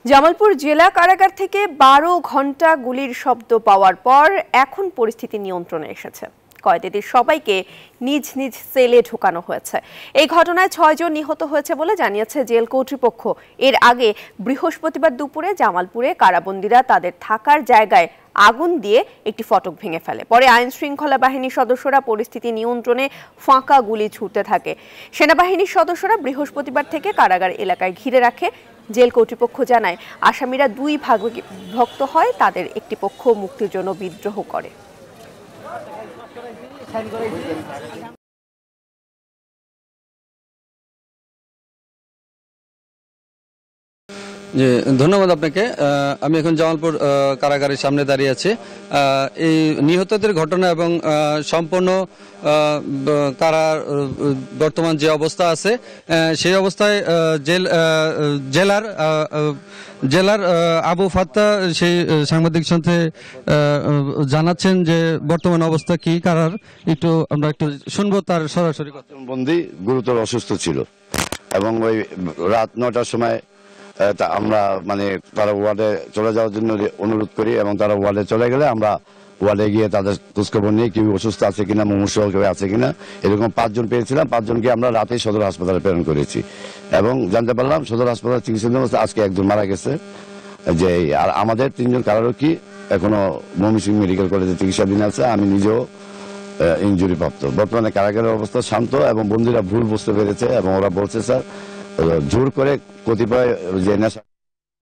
জামালপুর জেলা কারাগার থেকে ১২ ঘণ্টা গুলির শব্দ পাওয়ার পর এখন পরিস্থিতি নিয়ন্ত্রণে এসেছে। কয়েদিদের সবাইকে নিজ নিজ সেলে ঢোকানো হয়েছে। এই ঘটনায় ৬ জন নিহত হয়েছে বলে জানিয়েছে জেল কর্তৃপক্ষ। এর আগে বৃহস্পতিবার দুপুরে জামালপুরে কারাবন্দীরা তাদের থাকার জায়গায় আগুন দিয়ে একটি ফটক ভেঙে ফেলে। পরে আইন শৃঙ্খলা বাহিনীর সদস্যরা পরিস্থিতি নিয়ন্ত্রণে ফাঁকা গুলি ছুড়তে থাকে। সেনাবাহিনীর সদস্যরা বৃহস্পতিবার থেকে কারাগার এলাকায় ঘিরে রাখে। জেল কর্তৃপক্ষ জানায়, আসামিরা দুই ভাগে বিভক্ত হয়। তাদের একটি পক্ষ মুক্তির জন্য বিদ্রোহ করে। জি, ধন্যবাদ আপনাকে। আমি এখন জামালপুর কারাগারের সামনে দাঁড়িয়ে আছি। এই নিহতদের ঘটনা এবং সম্পূর্ণ কারার বর্তমান যে অবস্থা আছে সেই অবস্থায় জেলার আবু ফাত্তা সেই সাংবাদিক সাথে জানাচ্ছেন যে বর্তমান অবস্থা কি কারার, আমরা একটু শুনবো তার সরাসরি কথা। বন্দী গুরুতর অসুস্থ ছিল এবং ওই রাত ৯টার সময় আমরা তারা ওয়ার্ডে চলে যাওয়ার জন্য অনুরোধ করি এবং তারা ওয়ার্ডে চলে গেলে আমরা ওয়ার্ডে গিয়ে তাদের খোঁজখবর নিয়ে কেউ অসুস্থ আছে কিনা, মুমূর্ষু কেউ আছে কিনা, এরকম ৫ জন পেয়েছিলাম। ৫ জনকে আমরা রাতেই সদর হাসপাতালে প্রেরণ করেছি এবং জানতে পারলাম সদর হাসপাতালে চিকিৎসাধীন অবস্থায় আজকে একজন মারা গেছে। যে আর আমাদের ৩ জন কারারক্ষী এখনো ময়মনসিংহ মেডিকেল কলেজে চিকিৎসাধীন আছে। আমি নিজেও ইনজুরি প্রাপ্ত। বর্তমানে কারাগারের অবস্থা শান্ত এবং বন্দীরা ভুল বুঝতে পেরেছে এবং ওরা বলছে স্যার জোর করে কতিপয় যে নেশা